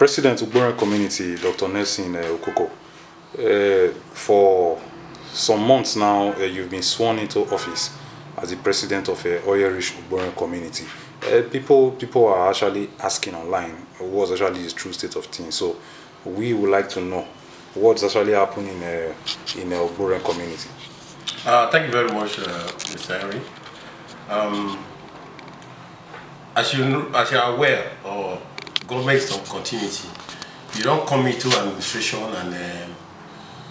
President Ugbore community, Dr. Nelson Okoko, for some months now, you've been sworn into office as the president of Oyo-Rich Ugbore community. People are actually asking online what's actually the true state of things. So we would like to know what's actually happening in the Ugbore community. Thank you very much, Mr. Henry. As you are aware, government is on continuity. You don't come into administration and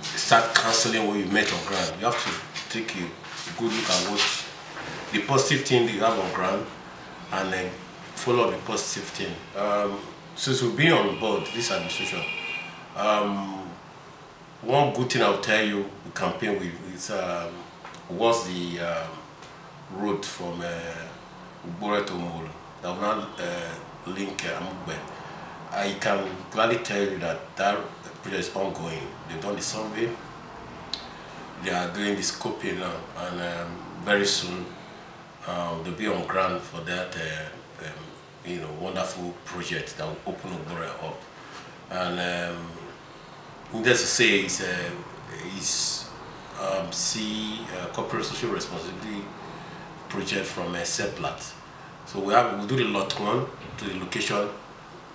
start cancelling what you met on ground. You have to take a good look at what the positive thing you have on ground and then follow up the positive thing. Since we've been on board this administration, one good thing I'll tell you, the campaign was the road from Ugbore to Molo that will now link Amugbe. I can gladly tell you that that project is ongoing. They've done the survey, they are doing the scoping now, and very soon they'll be on ground for that wonderful project that will open Ugbore up. And needless to say, it's corporate social responsibility project from Seplat. So we'll do the lot 1 to the location,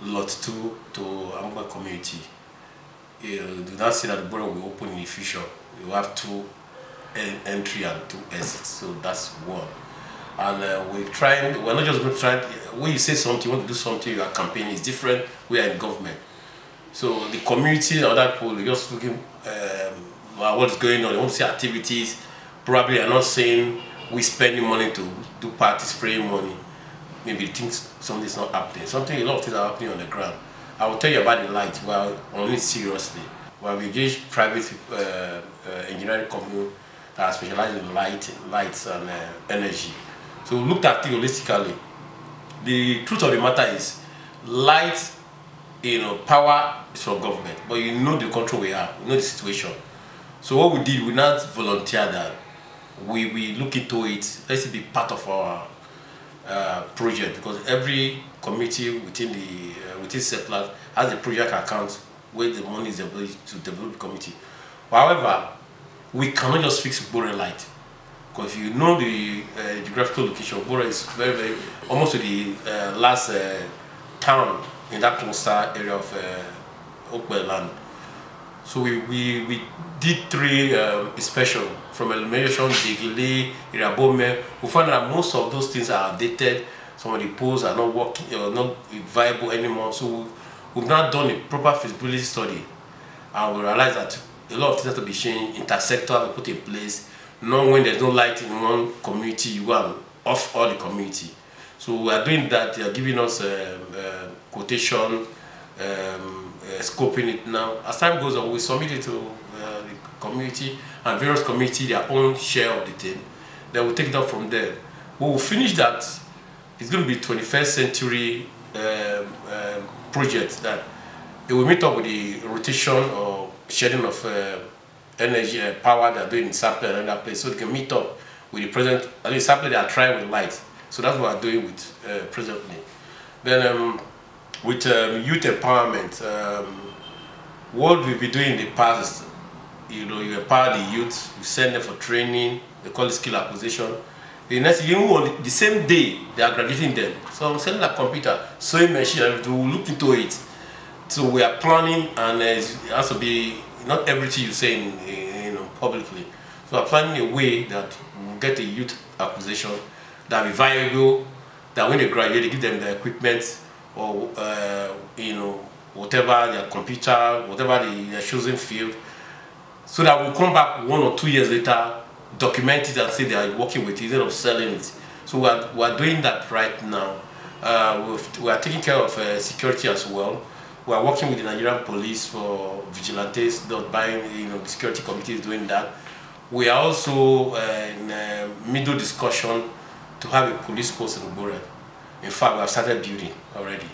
lot 2 to Amugbe community. You do not see that the border will open in the future. You have 2 entry and 2 exits, so that's one. And we're not just going to try, when you say something, you want to do something, your campaign is different, we are in government. So the community and other people, they're just looking what's going on, they want to see activities, probably are not saying we spending money to do party spraying money. Maybe think something's not happening. A lot of things are happening on the ground. I will tell you about the light. Well, on it seriously. Well, we engage private engineering company that specializes in lights and energy. So we looked at it holistically. The truth of the matter is, light, power is from government, but you know the control we have, you know the situation. So what we did, we not volunteer that. We look into it. Let's be part of our project, because every committee within Seplat has a project account where the money is available to develop the committee. However, we cannot just fix Ugbore light, because if you know the geographical location, Ugbore is very, very almost to the last town in that cluster area of Okbe land. So we did 3 inspections from elimination, Degile, Irabome. We found that most of those things are outdated. Some of the poles are not working, not viable anymore. So we've not done a proper feasibility study, and we realized that a lot of things have to be changed. Intersector we put in place. Not when there's no light in one community, you go and off all the community. So we are doing that. They are giving us quotation. Scoping it now. As time goes on, we submit it to the community, and various communities their own share of the thing. Then we'll take it up from there. When we finish that, it's going to be 21st century project that it will meet up with the rotation or shedding of energy power they're doing in Sapele and another place, so they can meet up with the present. I mean, Sapele they are trying with light, so that's what we're doing with presently. Then with youth empowerment, what we've been doing in the past, you empower the youth, you send them for training, they call it skill acquisition. The next the same day they are graduating them. So I'm selling a computer, sewing machine, and we will look into it. So we are planning, and it has to be not everything you say in publicly. So we're planning a way that we'll get a youth acquisition that will be viable, that when they graduate, they give them the equipment, or whatever their computer, whatever their chosen field, so that we'll come back 1 or 2 years later, document it and say they are working with it instead of selling it. So we are doing that right now. We are taking care of security as well. We are working with the Nigerian police for vigilantes, not buying, the security committee is doing that. We are also in middle discussion to have a police post in Ugbore. In fact, we have started building already.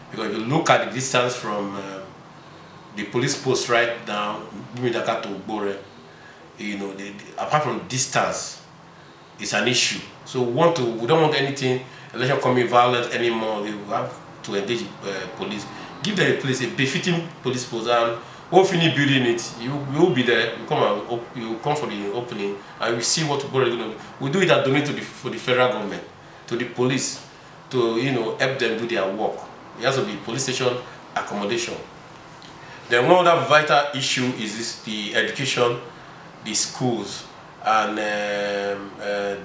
Because if you look at the distance from the police post right now, Bimidaka to Ugbore, apart from distance, it's an issue. So we don't want anything, election coming violent anymore. We have to engage police. Give them a place, a befitting police post, and when finish building it, you will be there. You come for the opening, and we see what Ogbore is going to do. We do it and donate for the federal government, to the police, to help them do their work. It has to be police station accommodation. Then one other vital issue is the education, the schools, and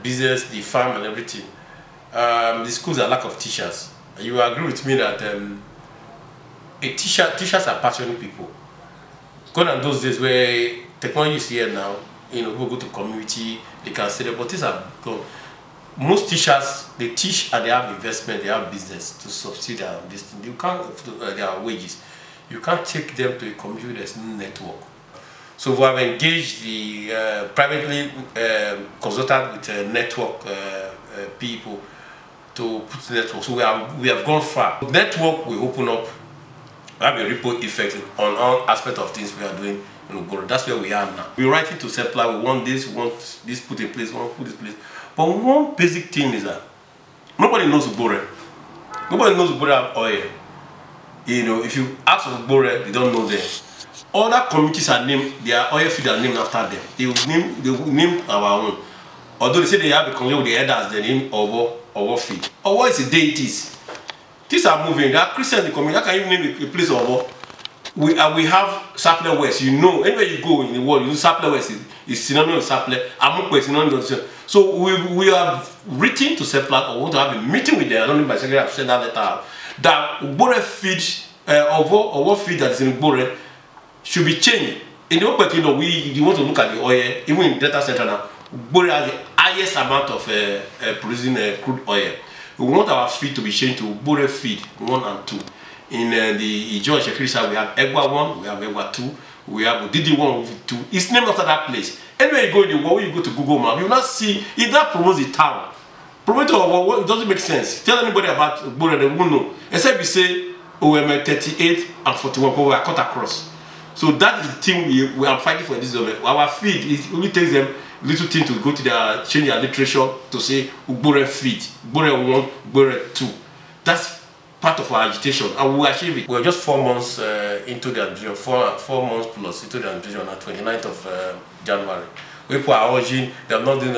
business, the farm, and everything. The schools are lack of teachers. You agree with me that teachers are passionate people. Gone are those days where technology is here now. People go to community, they can say that, but these are gone. Most teachers, they teach and they have investment, they have business to subsidy this. You can't their wages. You can't take them to a community there's no network. So we have engaged the privately consulted with network people to put the network. So we have gone far. Network will open up, have a ripple effect on all aspects of things we are doing in Ogbore. That's where we are now. We're writing to SEPLA, we want this put in place, we want put this place. But one basic thing is that nobody knows Ogbore. Nobody knows Ogbore have oil. If you ask Ogbore, they don't know them. Other communities are named, their oil fields are named after them. They will name our own. Although they say they have a community with the elders, they name Owo field. Owo is a deities. Things are moving. There are Christians in the community. How can you name a place Owo? We have Sapele West. Anywhere you go in the world, Sapele West is synonymous with Sapele. Amukwe is synonymous with. So we have written to SEPLA, or want to have a meeting with them. I don't know if my secretary have sent that letter out. That Ogbore feed, Owo feed that is in Ogbore should be changed. In the open, you want to look at the oil, even in data center now. Ogbore has the highest amount of producing crude oil. We want our feed to be changed to Ogbore feed 1 and 2. In the Ijo Shekiri, we have Egwa 1, we have Egwa 2, we have Odidi 1, 2. It's named after that place. Anywhere you go in the world, you go to Google Map, you will not see if that promotes the town. Promoter of it doesn't make sense. Tell anybody about Ogbore, they won't know. Except we say OM 38 and 41, but we are cut across. So that is the thing we are fighting for this government. Our feed, it only takes them little thing to go to change their literature to say Ogbore feed, Ogbore 1, Ogbore 2. That's part of our agitation, and we will achieve it. We're just 4 months into the administration, 4 months plus into the administration on 29th of January. People are urging, they're not doing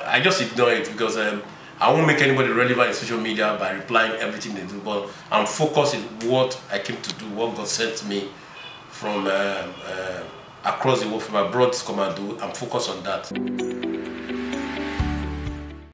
I just ignore it because I won't make anybody relevant in social media by replying everything they do, but I'm focused on what I came to do, what God sent me from across the world, from abroad to come and do. I'm focused on that.